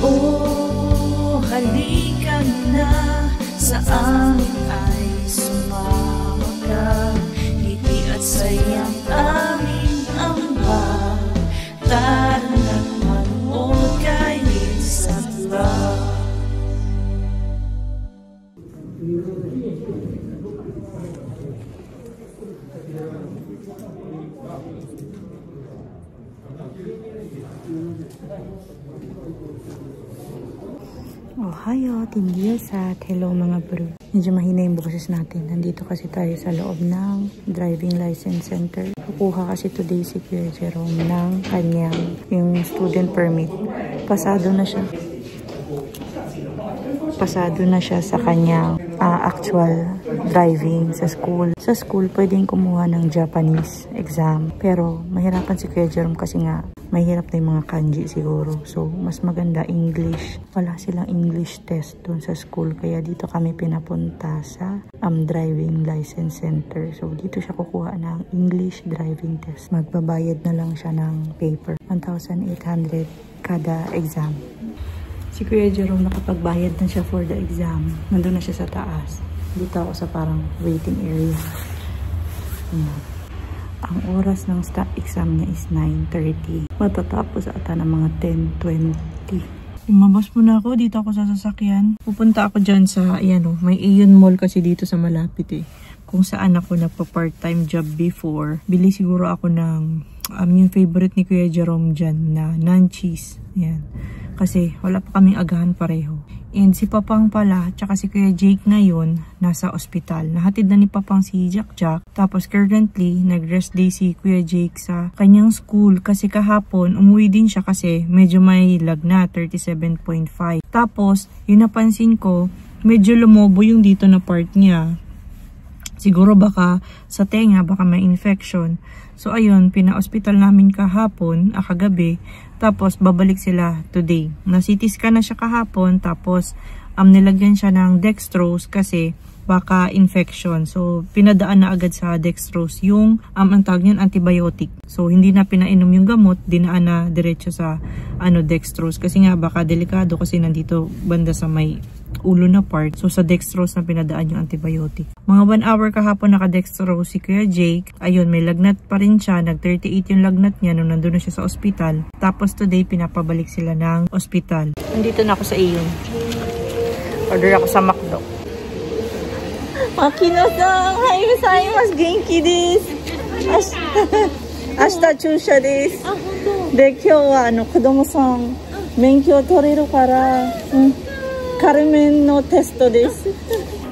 Oh, halika na, sa amin ay sumama ka. Ngiti at sayang aming ambag, tara na't manood kay Lisa Vlog. Ohayo, Tingyasa, hello mga bro. Medyo mahina yung boses natin. Nandito kasi tayo sa loob ng driving license center. Kukuha kasi today si Kuya Jerome ng kanyang yung student permit. Pasado na siya. Pasado na siya sa kanyang actual driving sa school. Sa school, pwedeng kumuha ng Japanese exam. Pero mahirapan si Kuya Jerome kasi nga mahirap na yung mga kanji siguro. So, mas maganda English. Wala silang English test doon sa school. Kaya dito kami pinapunta sa driving license center. So, dito siya kukuha ng English driving test. Magbabayad na lang siya ng paper. 1,800 kada exam. Si Kuya Jerome nakapagbayad na siya for the exam. Nandun na siya sa taas. Dito ako sa parang waiting area. Ang oras ng exam niya is 9:30. Matatapos ata ng mga 10:20. Lumabas muna ako. Dito ako sa sasakyan. Pupunta ako dyan sa, may Aeon Mall kasi dito sa malapit eh. Kung saan ako nagpa-part-time job before. Bili siguro ako ng, yung favorite ni Kuya Jerome dyan na non-cheese. Yan. Kasi wala pa kaming agahan pareho. And si Papang pala, tsaka si Kuya Jake ngayon, nasa ospital. Nahatid na ni Papang si Jack. Tapos currently, nag-rest day si Kuya Jake sa kanyang school. Kasi kahapon, umuwi din siya kasi medyo may lag na, 37.5. Tapos, yung napansin ko, medyo lumobo yung dito na part niya. Siguro baka sa tenga, baka may infection. So ayun, pina-hospital namin kahapon, kagabi. Tapos babalik sila today. Na-CT scan na siya kahapon. Tapos nilagyan siya ng dextrose kasi baka infection. So pinadaan na agad sa dextrose yung ang tawag niyan antibiotic. So hindi na pinainom yung gamot, dinaan na diretso sa dextrose kasi nga baka delikado kasi nandito banda sa may ulo na part. So sa dextrose na pinadaan yung antibiotic. Mga 1 hour kahapon naka-dextrose si Kuya Jake. Ayun, may lagnat pa rin siya. Nag-38 yung lagnat niya nung nandun na siya sa ospital. Tapos today pinapabalik sila ng ospital. Nandito na ako sa Aeon. Order ako sa McDo. Makino-san, hi gozaimasu, genki desu. Ashita chusha desu. De, kyou wa kodomo-san menkyou toreru kara. Carmen no testo desu.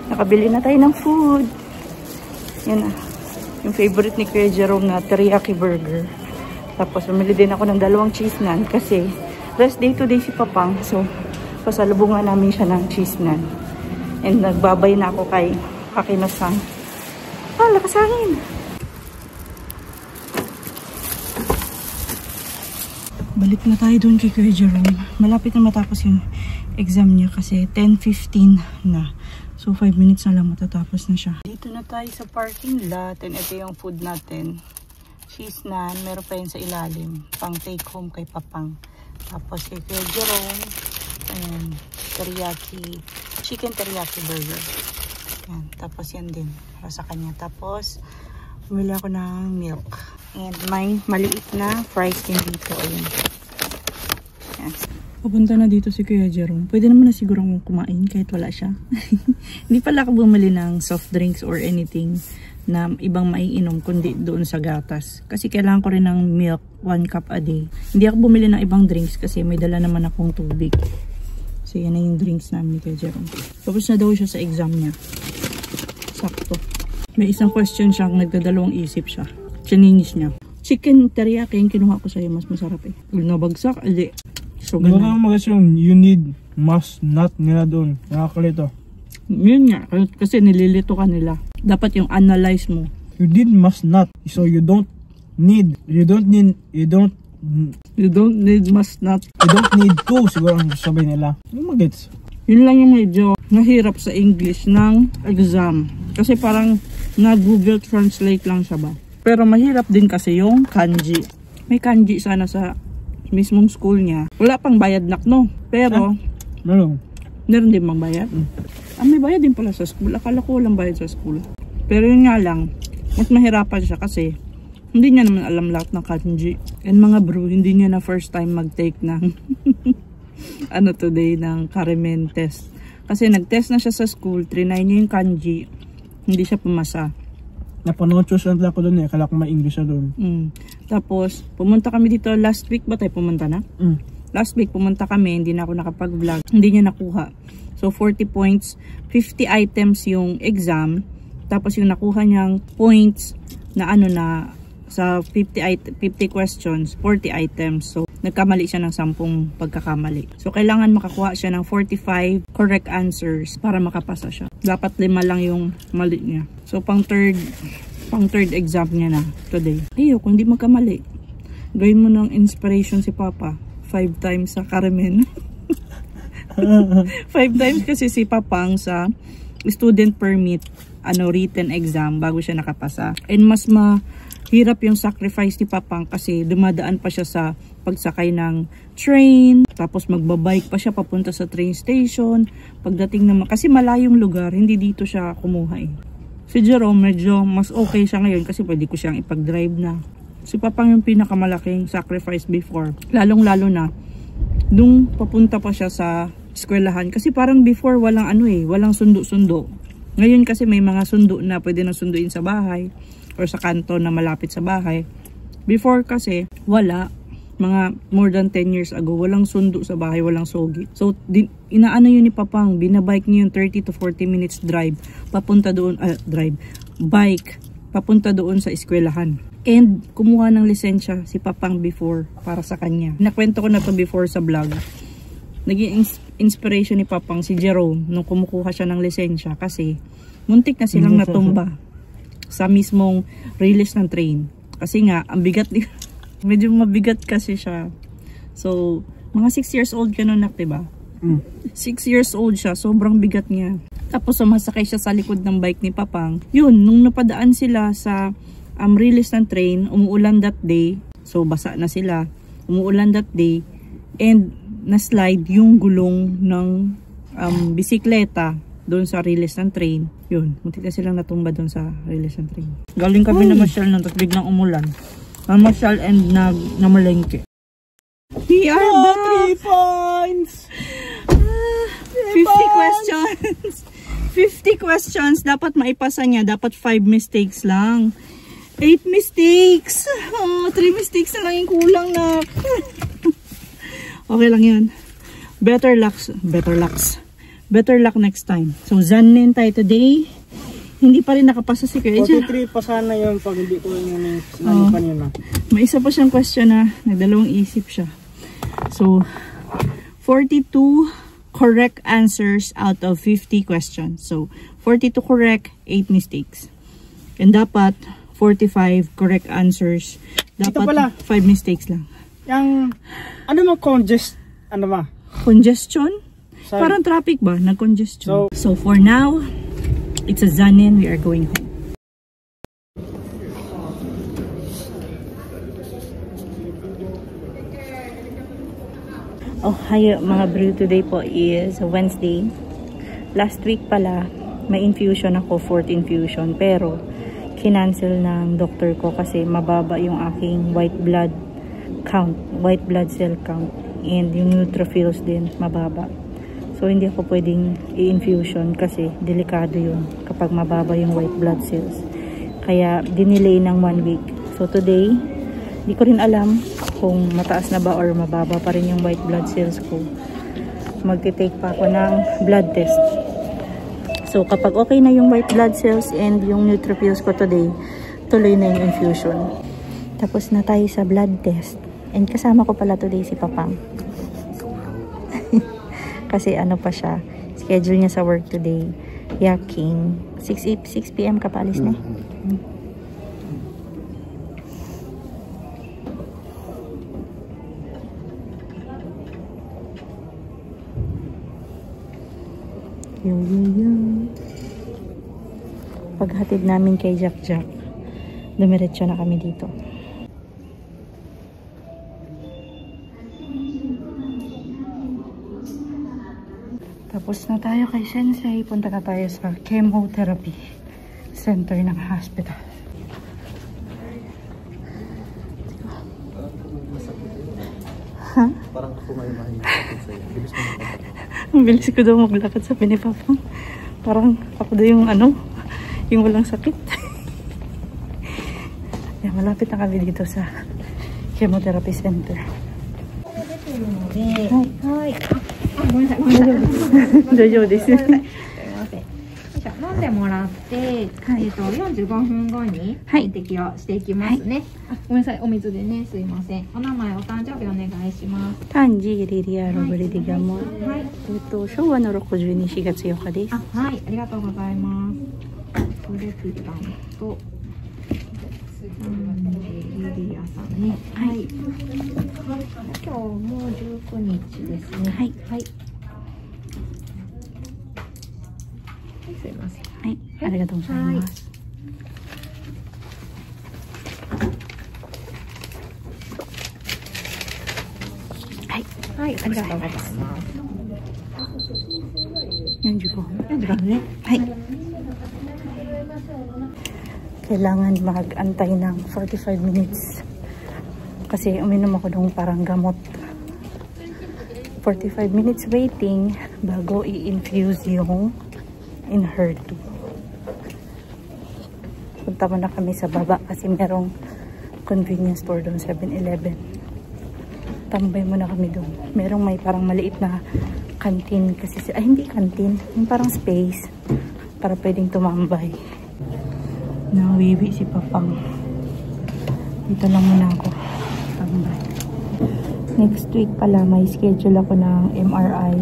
Nakabili na tayo ng food. Yan na. Yung favorite ni Kuya Jerome na teriyaki burger. Tapos bumili din ako ng 2 cheese naan kasi rest day today si Papang. So pasalubungan namin siya ng cheese naan. And nagbabay na ako kay Kakino-san. Lakas hangin. Balik na tayo doon kay Kuya Jerome. Malapit na matapos yung exam niya kasi 10:15 na. So 5 minutes na lang matatapos na siya. Dito na tayo sa parking lot. And ito yung food natin. Cheese naan. Meron pa yun sa ilalim. Pang take home kay Papang. Tapos kay Kuya Jerome. And teriyaki. Chicken teriyaki burger. Yan. Tapos yan din. Para sa kanya. Tapos bumili ako ng milk. And may maliit na fries din dito. Ayun. Yan. Papunta na dito si Kuya Jerome. Pwede naman na siguro akong kumain kahit wala siya. Hindi pala ako bumili ng soft drinks or anything na ibang maiinom kundi doon sa gatas. Kasi kailangan ko rin ng milk 1 cup a day. Hindi ako bumili ng ibang drinks kasi may dala naman akong tubig. So yan na yung drinks namin ni Kuya Jerome. Tapos na daw siya sa exam niya. Sakto. May isang question siyang nagdadalawang isip siya. Chininis niya. Chicken teriyaki yung kinuha ko sa'yo. Mas masarap eh. Nabagsak. Adi. So, you need must not nila doon. Nakakalito. Yun nga. Kasi nililito ka nila. Dapat yung analyze mo. You did must not. So you don't need must not. You don't need to. Siguro ang sabi nila. Yung magets. Yun lang yung medyo nahirap sa English ng exam. Kasi parang na-Google Translate lang siya ba. Pero mahirap din kasi yung kanji. May kanji sana sa mismong school niya. Wala pang bayad no. Pero, meron din bang bayad? May bayad din pala sa school. Akala ko walang bayad sa school. Pero yun nga lang, mas mahirapan siya kasi hindi niya naman alam lahat ng kanji. And mga bro, hindi niya na first time mag-take ng today ng Karimen test. Kasi nag-test na siya sa school, trinay niya yung kanji, hindi siya pumasa. Napanochos lang ako doon akala ko ma-English siya doon. Tapos, pumunta kami dito last week ba tayo pumunta na? Last week pumunta kami, hindi na ako nakapag-vlog, hindi niya nakuha. So 40 points, 50 items yung exam, tapos yung nakuha niyang points na sa 50 questions, 40 items. So, nagkamali siya ng 10 pagkakamali. So, kailangan makakuha siya ng 45 correct answers para makapasa siya. Dapat 5 lang yung mali niya. So, pang third exam niya na today. Kung hindi magkamali, gawin mo ng inspiration si Papa. 5 times sa Karimen. 5 times kasi si Papang sa student permit, written exam bago siya nakapasa. And mas hirap yung sacrifice ni Papang kasi dumadaan pa siya sa pagsakay ng train, tapos magbabike pa siya papunta sa train station. Pagdating naman, kasi malayong lugar, hindi dito siya kumuha Si Jerome medyo mas okay siya ngayon kasi pwede ko siyang ipag-drive na. Si Papang yung pinakamalaking sacrifice before. Lalong-lalo na, nung papunta pa siya sa eskwelahan. Kasi parang before walang walang sundo-sundo. Ngayon kasi may mga sundo na pwede na sunduin sa bahay or sa kanto na malapit sa bahay. Before kasi, wala. Mga more than 10 years ago, walang sundo sa bahay, walang sogi. So, inaano yun ni Papang, binabike niya yung 30 to 40 minutes drive, papunta doon, bike, papunta doon sa eskwelahan. And, kumuha ng lisensya si Papang before para sa kanya. Nakwento ko na to before sa vlog. Naging inspiration ni Papang si Jerome nung kumukuha siya ng lisensya kasi muntik na silang natumba sa mismong release ng train. Kasi nga, ang bigat medyo mabigat kasi siya. So, mga 6 years old ka nun, diba? 6 years old siya, sobrang bigat niya. Tapos, sumasakay siya sa likod ng bike ni Papang. Yun, nung napadaan sila sa release ng train, umuulan that day. So, basa na sila. Umuulan that day. And, na-slide yung gulong ng bisikleta doon sa release ng train. Yun, muntik na silang natumba doon sa release ng train. Galing kami na Marshall nung tapos biglang umulan. Marshall and namalengke. We are back! 3 points! 50 questions. 50 questions. Dapat maipasa niya. Dapat 5 mistakes lang. 8 mistakes. 3 mistakes na lang yung kulang na. Okay lang yan. Better luck next time. So, zanin tayo today. Hindi pa rin nakapasa si Kuya Jan. 43 pa sana yun pag hindi ko yung sinalipan yun. May isa pa siyang question na nagdalawang isip siya. So, 42 correct answers out of 50 questions. So, 42 correct, 8 mistakes. And dapat 45 correct answers. Dapat 5 mistakes lang. Yung, congestion? Sorry. Parang traffic ba? Nag-congestion. So for now, it's a zanin. We are going home. Oh, hi mga brew. Today po is Wednesday. Last week pala, may infusion ako, 4th infusion. Pero, kinancel ng doctor ko kasi mababa yung aking white blood cell count. And yung neutrophils din, mababa. So, hindi ako pwedeng i-infusion kasi delikado yun kapag mababa yung white blood cells. Kaya, dinelay ng 1 week. So, today, di ko rin alam kung mataas na ba or mababa pa rin yung white blood cells ko. Magti-take pa ako ng blood test. So, kapag okay na yung white blood cells and yung neutrophils ko today, tuloy na yung infusion. Tapos na tayo sa blood test. And kasama ko pala today si Papang. Kasi ano pa siya, schedule niya sa work today, yaking 6 PM ka paalis na. Paghatid namin kay Jack, dumiretso na kami dito. Tapos na tayo kay Sensei. Punta na tayo sa chemotherapy center ng hospital. Ha? Parang ako may mahinapin sa'yo. Bilis mo maglakad. Ang bilis ko daw maglakad, sabi ni Papa. Parang ako daw yung yung walang sakit. Yan, malapit na kami dito sa chemotherapy center. Hi. 大丈夫です。すいません。飲んでもらって、45分後に点滴をしていきますね。ごめんなさい、お水でね、すいません。お名前、お誕生日お願いします。Tanji Lilia Roberti Gamon. はい。昭和の62、4月4日です。はい、ありがとうございます。それピタンと、リリアさんね。はい。今日も19日ですね。はい。はい。すいません。はい、ありがとうございます。はい、はい、ありがとうございます。45分。 45分ね。はい。Kailangan mag-antay ng 45 minutes. Kasi uminom ako ng parang gamot. 45 minutes waiting bago i-infuse yung Enhertu. Punta muna kami sa baba kasi merong convenience store doon, 7-Eleven. Tambay muna kami doon. Merong may parang maliit na canteen kasi, hindi canteen, yung parang space para pwedeng tumambay. Nawiwi si Papang. Dito lang muna ako tambay. Next week pala may schedule ako ng MRI.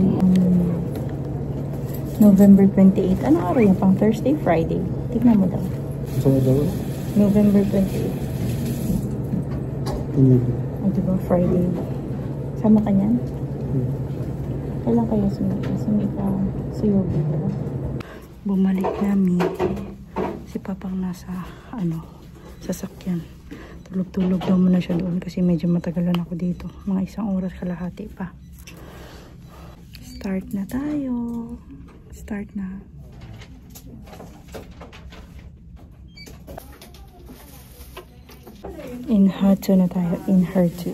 November 28. Ano araw yung pang Thursday, Friday? Tignan mo daw. Saan daw? November 28. Ay, diba? Friday. Sama ka niyan? Kailan kayo suyubi, diba? Bumalik namin. Si Papang nasa, sasakyan. Tulog-tulog daw muna siya doon kasi medyo matagalan ako dito. Mga 1 oras kalahati pa. Start na tayo. Start na. Enhertu na tayo. Enhertu.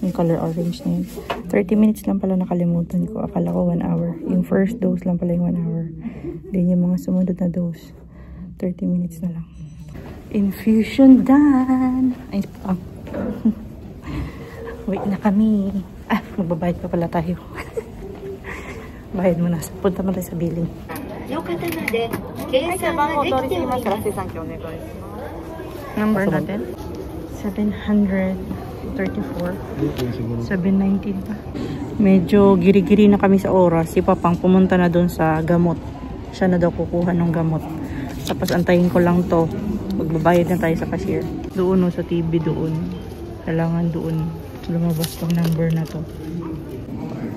Yung color orange na yun. 30 minutes lang pala nakalimutan ko. Akala ko 1 hour. Yung first dose lang pala yung 1 hour. Then yung mga sumunod na dose, 30 minutes na lang. Infusion done! Ay, wait na kami. Magbabayad pa pala tayo. Bayad mo na. Punta mo tayo sa billing. Number natin? 734. 719 pa. Medyo giri-giri na kami sa oras. Si Papang pumunta na doon sa gamot. Siya na daw kukuha ng gamot. Tapos antayin ko lang to. Magbabayad na tayo sa cashier. Doon sa TV doon. Kailangan doon lumabas tong number na to.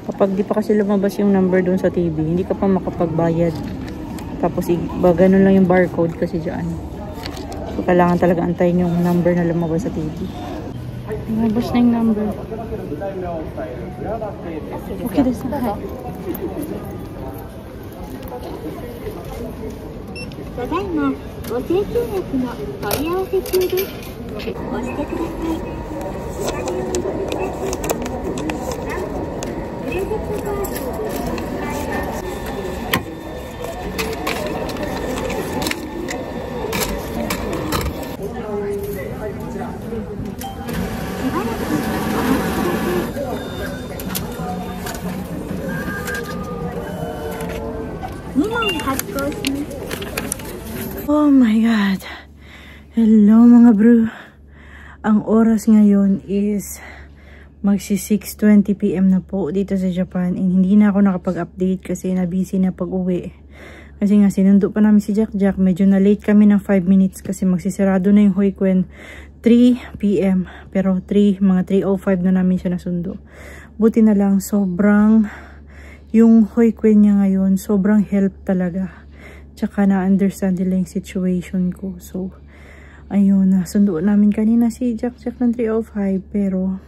Kapag di pa kasi lumabas yung number doon sa TV, hindi ka pa makapagbayad. Tapos ganun lang yung barcode kasi dyan. So kailangan talaga antayin yung number na lumabas sa TV. Lumabas na yung number. Okay, this is hi. ただいまご請求額の問い合わせ中です。押してください。クレジットカードをご利用ください。2問発行します。 Oh my God. Hello mga bro. Ang oras ngayon is magsi 6:20 PM na po dito sa Japan. And hindi na ako nakapag-update kasi na-busy na pag-uwi. Kasi nga sinundo pa namin si Jack. Medyo na late kami ng 5 minutes kasi magsisarado na yung Hoikuen 3 PM. Pero mga 3:05 na namin siya nasundo. Buti na lang sobrang yung Hoikuen niya ngayon, sobrang help talaga. Tsaka na-understand nila yung situation ko. So, ayun, nasundo namin kanina si Jack ng 3:05. Pero,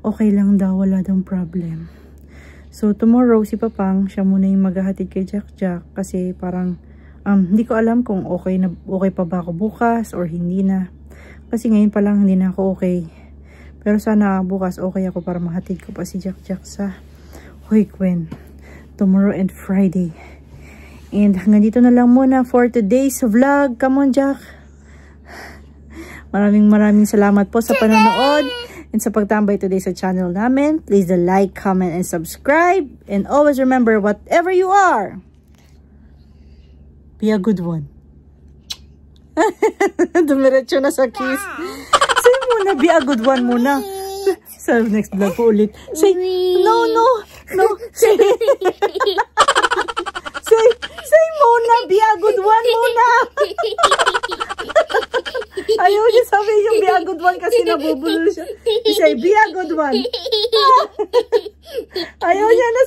okay lang daw, wala daw problem. So, tomorrow, si Papang, siya muna yung maghahatid kay Jack kasi parang, hindi ko alam kung okay pa ba ako bukas or hindi na. Kasi ngayon pa lang, hindi na ako okay. Pero sana bukas okay ako para mahatid ko pa si Jack sa Hoy Gwen. Tomorrow and Friday. And hanggang dito na lang muna for today's vlog. Come on, Jack. Maraming salamat po sa panonood and sa pagtambay today sa channel namin. Please like, comment, and subscribe. And always remember, whatever you are, be a good one. Dumiretso na sa kiss. Say muna, be a good one muna. Sa next vlog ko ulit. Say, no. Say, say muna, be a good one muna. Ayaw niya sabihin yung be a good one kasi nabubulol siya. Say, be a good one. Ayaw niya na